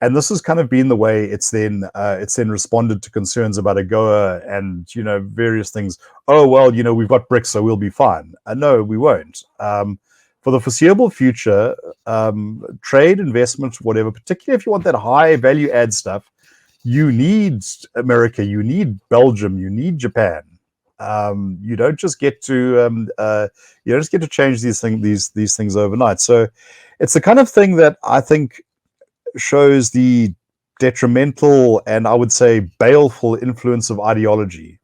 And this has kind of been the way it's then responded to concerns about AGOA and various things. Oh well, we've got BRICS, so we'll be fine. No, we won't. For the foreseeable future, trade, investment, whatever, particularly if you want that high value add stuff, you need America, you need Belgium, you need Japan. You don't just get to change these things overnight. So it's the kind of thing that I think shows the detrimental and I would say baleful influence of ideology.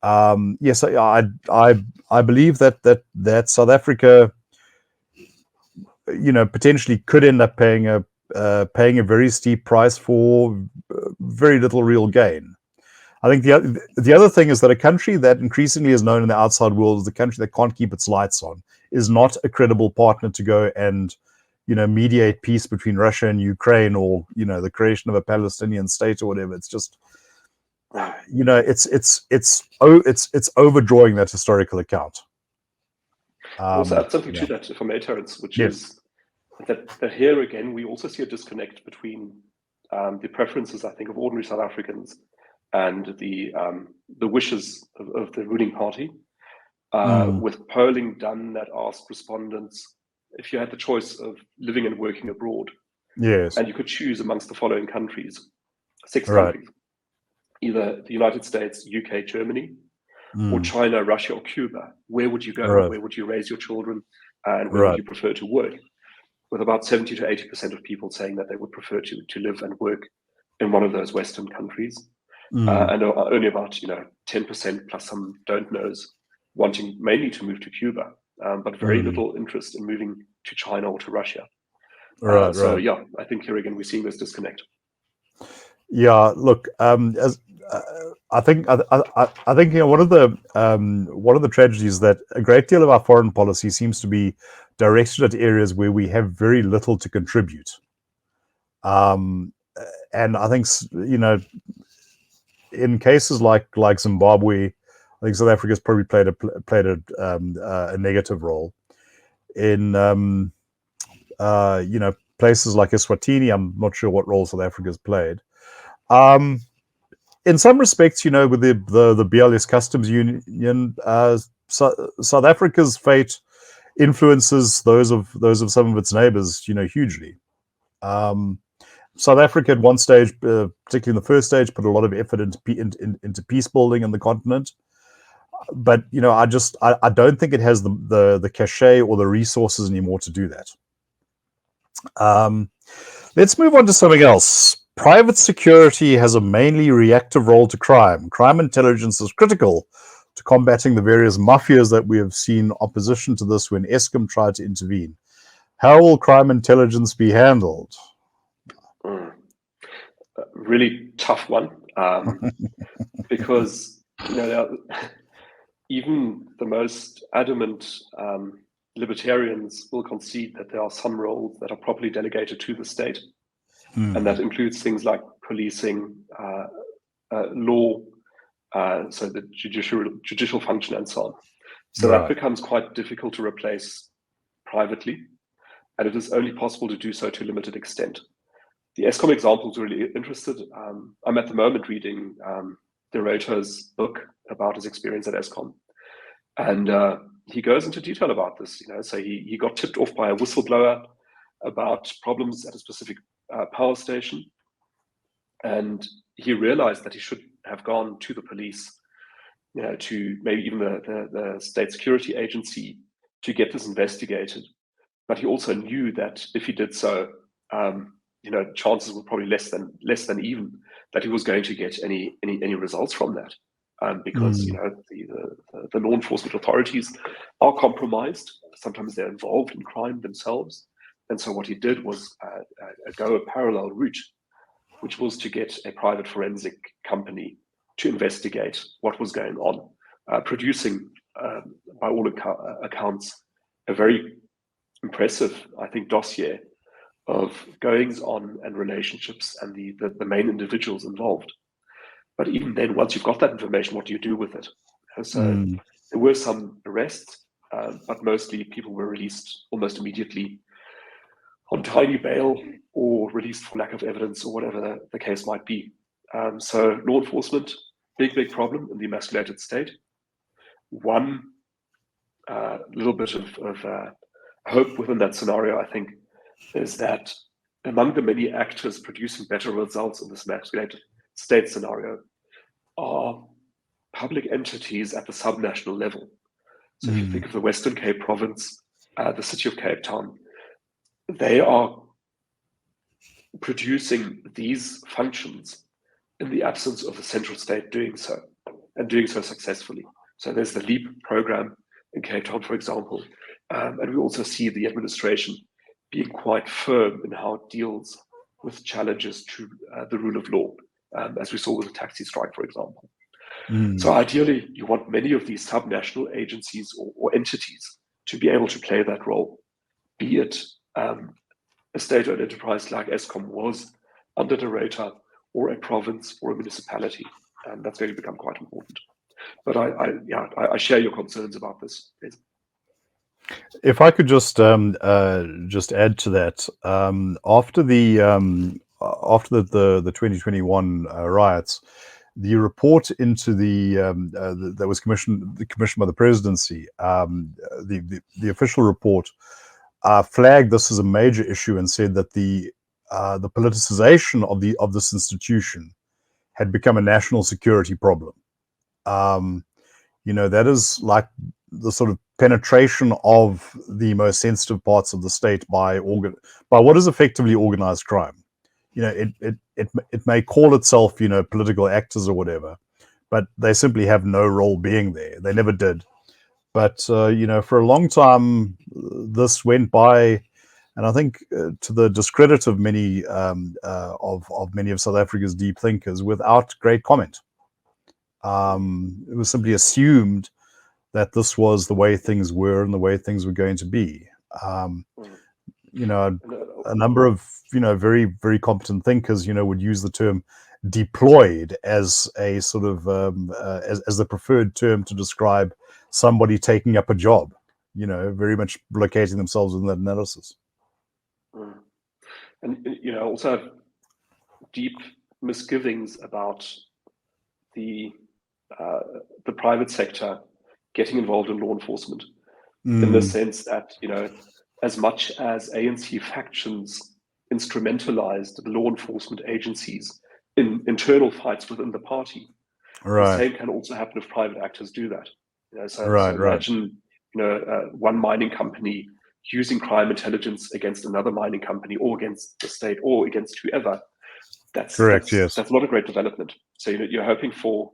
Yes, I believe that South Africa, potentially could end up paying a very steep price for very little real gain. I think the other thing is that a country that increasingly is known in the outside world as the country that can't keep its lights on is not a credible partner to go and mediate peace between Russia and Ukraine, or the creation of a Palestinian state or whatever. It's just it's overdrawing that historical account. Also add something to that, if I may, Terence, which is that here again we also see a disconnect between the preferences, I think, of ordinary South Africans and the wishes of the ruling party. With polling done that asked respondents if you had the choice of living and working abroad, yes, and you could choose amongst the following countries, 6 countries, either the United States, UK, Germany, or China, Russia, or Cuba, where would you go? Right. Where would you raise your children? And where would you prefer to work? With about 70 to 80% of people saying that they would prefer to live and work in one of those Western countries. And only about 10% plus some don't knows wanting mainly to move to Cuba, but very little interest in moving to China or to Russia. So yeah, I think here again we're seeing this disconnect. Yeah, look, as I think one of the tragedies that a great deal of our foreign policy seems to be directed at areas where we have very little to contribute. And I think in cases like Zimbabwe, I think South Africa's probably played a negative role. In places like Eswatini, I'm not sure what role South Africa's played. In some respects, with the BLS Customs Union, South Africa's fate influences those of some of its neighbors, hugely. South Africa at one stage, particularly in the first stage, put a lot of effort into peace building in the continent. But I don't think it has the cachet or the resources anymore to do that. Let's move on to something else. Private security has a mainly reactive role to crime. Crime intelligence is critical to combating the various mafias that we have seen opposition to this when Eskom tried to intervene. How will crime intelligence be handled? Really tough one, because even the most adamant libertarians will concede that there are some roles that are properly delegated to the state, and that includes things like policing, law, so the judicial function and so on. So that becomes quite difficult to replace privately, and it is only possible to do so to a limited extent. The Eskom example is really interested. I'm at the moment reading De Ruyter's book about his experience at Eskom, and he goes into detail about this. So he got tipped off by a whistleblower about problems at a specific power station, and he realized that he should have gone to the police, to maybe even the state security agency, to get this investigated. But he also knew that if he did so, chances were probably less than even that he was going to get any results from that, because the law enforcement authorities are compromised. Sometimes they're involved in crime themselves, and so what he did was go a parallel route, which was to get a private forensic company to investigate what was going on, producing, by all accounts, a very impressive, I think, dossier of goings on and relationships and the main individuals involved. But even then, once you've got that information, what do you do with it? And so there were some arrests, but mostly people were released almost immediately on tiny bail or released for lack of evidence or whatever the case might be. So law enforcement, big problem in the emasculated state. One little bit of hope within that scenario, I think, is that among the many actors producing better results in this emasculated state scenario are public entities at the subnational level. So if you think of the Western Cape province, the city of Cape Town, they are producing these functions in the absence of the central state doing so, and doing so successfully. So there's the LEAP program in Cape Town, for example, and we also see the administration being quite firm in how it deals with challenges to the rule of law, as we saw with the taxi strike, for example. So ideally, you want many of these subnational agencies or entities to be able to play that role, be it a state-owned enterprise like Eskom was under De Ruyter, or a province or a municipality, and that's going to become quite important. But I share your concerns about this. If I could just add to that, after the 2021 riots, the report into that was commissioned by the presidency, the official report flagged this as a major issue and said that the politicization of this institution had become a national security problem. That is like the sort of penetration of the most sensitive parts of the state by what is effectively organized crime. It may call itself, political actors or whatever, but they simply have no role being there. They never did. But for a long time, this went by, and I think to the discredit of many many of South Africa's deep thinkers, without great comment. It was simply assumed that this was the way things were and the way things were going to be. A number of very, very competent thinkers would use the term deployed as a sort of as the preferred term to describe somebody taking up a job, very much locating themselves in that analysis. And also have deep misgivings about the private sector getting involved in law enforcement, in the sense that, as much as ANC factions instrumentalized the law enforcement agencies in internal fights within the party, the same can also happen if private actors do that. So imagine, one mining company using crime intelligence against another mining company, or against the state, or against whoever. That's not a great development. So you're hoping for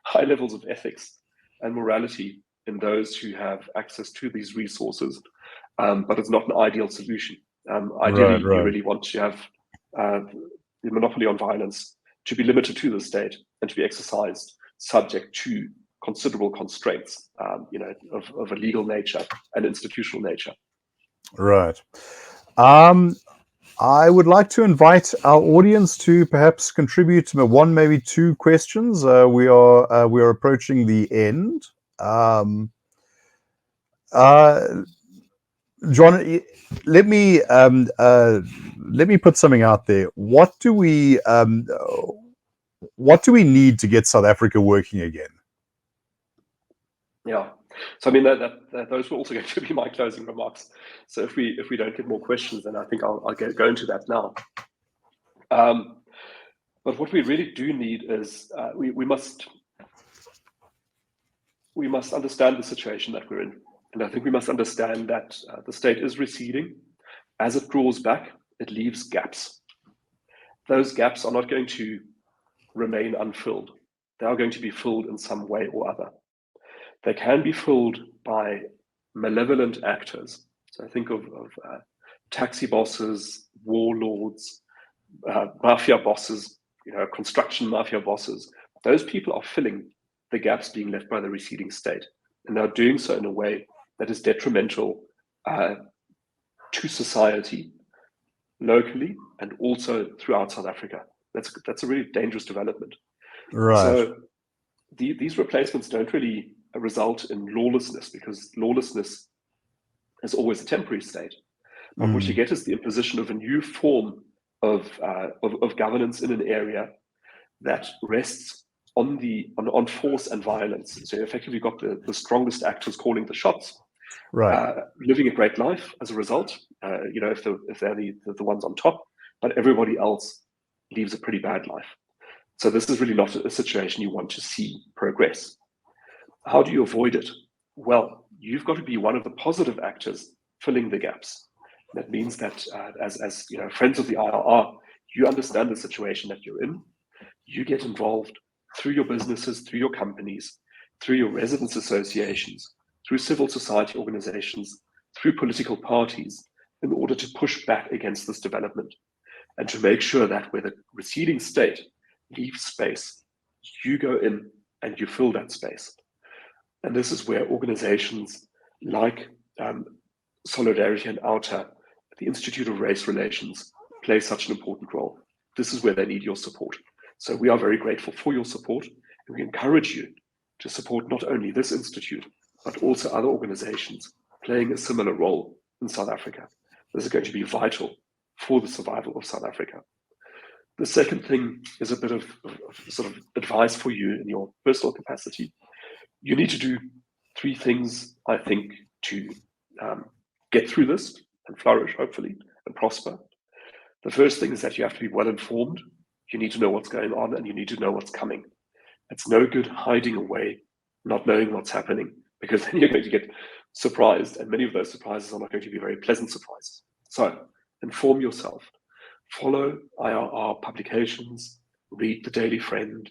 high levels of ethics and morality in those who have access to these resources, but it's not an ideal solution. Ideally, you really want to have the monopoly on violence to be limited to the state and to be exercised subject to considerable constraints, of a legal nature and institutional nature. Right. I would like to invite our audience to perhaps contribute to one, maybe two questions. We are approaching the end. John, let me put something out there. What do we need to get South Africa working again? Yeah. So I mean, that those were also going to be my closing remarks. So if we don't get more questions, then I think I'll go into that now. But what we really do need is we must understand the situation that we're in, and I think we must understand that the state is receding. As it draws back, it leaves gaps. Those gaps are not going to remain unfilled. They are going to be filled in some way or other. They can be filled by malevolent actors. So I think of taxi bosses, warlords, mafia bosses, construction mafia bosses. Those people are filling the gaps being left by the receding state, and they're doing so in a way that is detrimental to society locally and also throughout South Africa. That's a really dangerous development. Right. So these replacements don't really result in lawlessness, because lawlessness is always a temporary state. But what you get is the imposition of a new form of governance in an area that rests on force and violence. So effectively, you've got the strongest actors calling the shots, living a great life as a result. If they're the ones on top, but everybody else leaves a pretty bad life. So this is really not a situation you want to see progress. How do you avoid it? Well, you've got to be one of the positive actors filling the gaps. That means that as friends of the IRR, you understand the situation that you're in. You get involved through your businesses, through your companies, through your residents' associations, through civil society organizations, through political parties, in order to push back against this development and to make sure that where the receding state leaves space, you go in and you fill that space. And this is where organizations like Solidarity and Outer, the Institute of Race Relations, play such an important role. This is where they need your support. So we are very grateful for your support, and we encourage you to support not only this institute, but also other organizations playing a similar role in South Africa. This is going to be vital for the survival of South Africa. The second thing is a bit of sort of advice for you in your personal capacity. You need to do three things, I think, to get through this and flourish, hopefully, and prosper. The first thing is that you have to be well informed. You need to know what's going on, and you need to know what's coming. It's no good hiding away, not knowing what's happening, because then you're going to get surprised, and many of those surprises are not going to be very pleasant surprises. So inform yourself. Follow IRR publications, read the Daily Friend,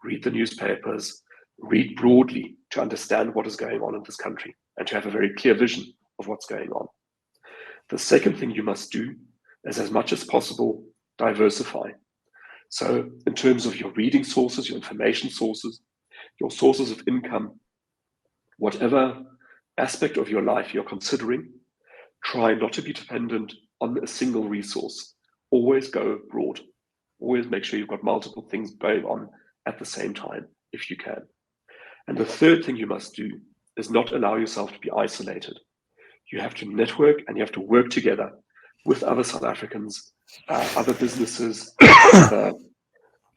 read the newspapers, read broadly to understand what is going on in this country and to have a very clear vision of what's going on. The second thing you must do is, as much as possible, diversify. So in terms of your reading sources, your information sources, your sources of income, whatever aspect of your life you're considering, try not to be dependent on a single resource. Always go broad. Always make sure you've got multiple things going on at the same time, if you can. And the third thing you must do is not allow yourself to be isolated. You have to network and you have to work together with other South Africans, other businesses, other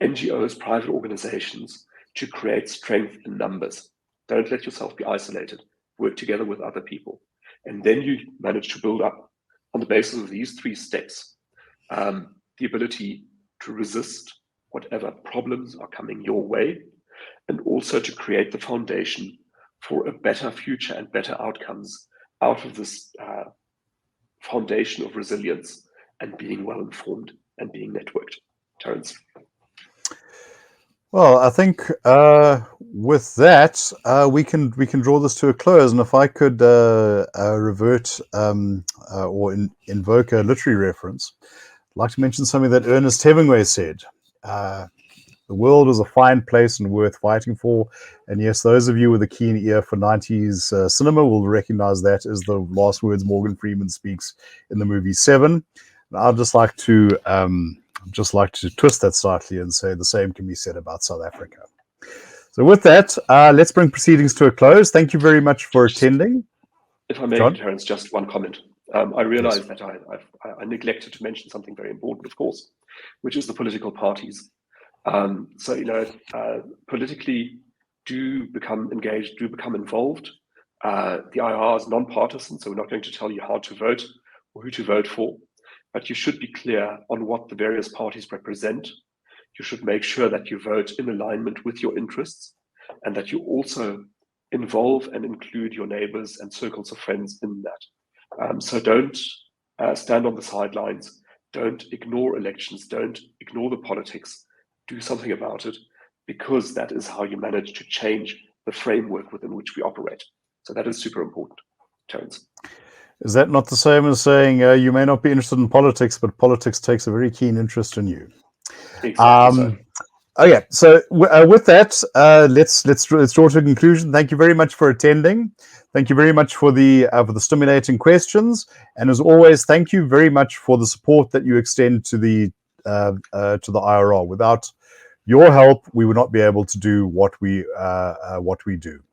NGOs, private organizations, to create strength in numbers. Don't let yourself be isolated. Work together with other people. And then you manage to build up, on the basis of these 3 steps, the ability to resist whatever problems are coming your way, and also to create the foundation for a better future and better outcomes out of this foundation of resilience and being well informed and being networked. Terence. Well, I think with that we can draw this to a close. And if I could revert or invoke a literary reference, I'd like to mention something that Ernest Hemingway said. The world is a fine place and worth fighting for. And yes, those of you with a keen ear for 90s cinema will recognize that as the last words Morgan Freeman speaks in the movie Seven. And I'd just like to twist that slightly and say the same can be said about South Africa. So with that, let's bring proceedings to a close. Thank you very much for attending. If I may, John? Terence, just one comment. I realize that I neglected to mention something very important, of course, which is the political parties. Politically, do become engaged, do become involved. The IRR is non-partisan, so we're not going to tell you how to vote or who to vote for, but you should be clear on what the various parties represent. You should make sure that you vote in alignment with your interests, and that you also involve and include your neighbors and circles of friends in that. So don't stand on the sidelines, don't ignore elections, don't ignore the politics. Do something about it, because that is how you manage to change the framework within which we operate. So that is super important. Terence. Is that not the same as saying you may not be interested in politics, but politics takes a very keen interest in you? Exactly. Okay, so with that, let's draw to a conclusion. Thank you very much for attending. Thank you very much for the stimulating questions, and as always, thank you very much for the support that you extend to the IRR. Without your help, we would not be able to do what we do.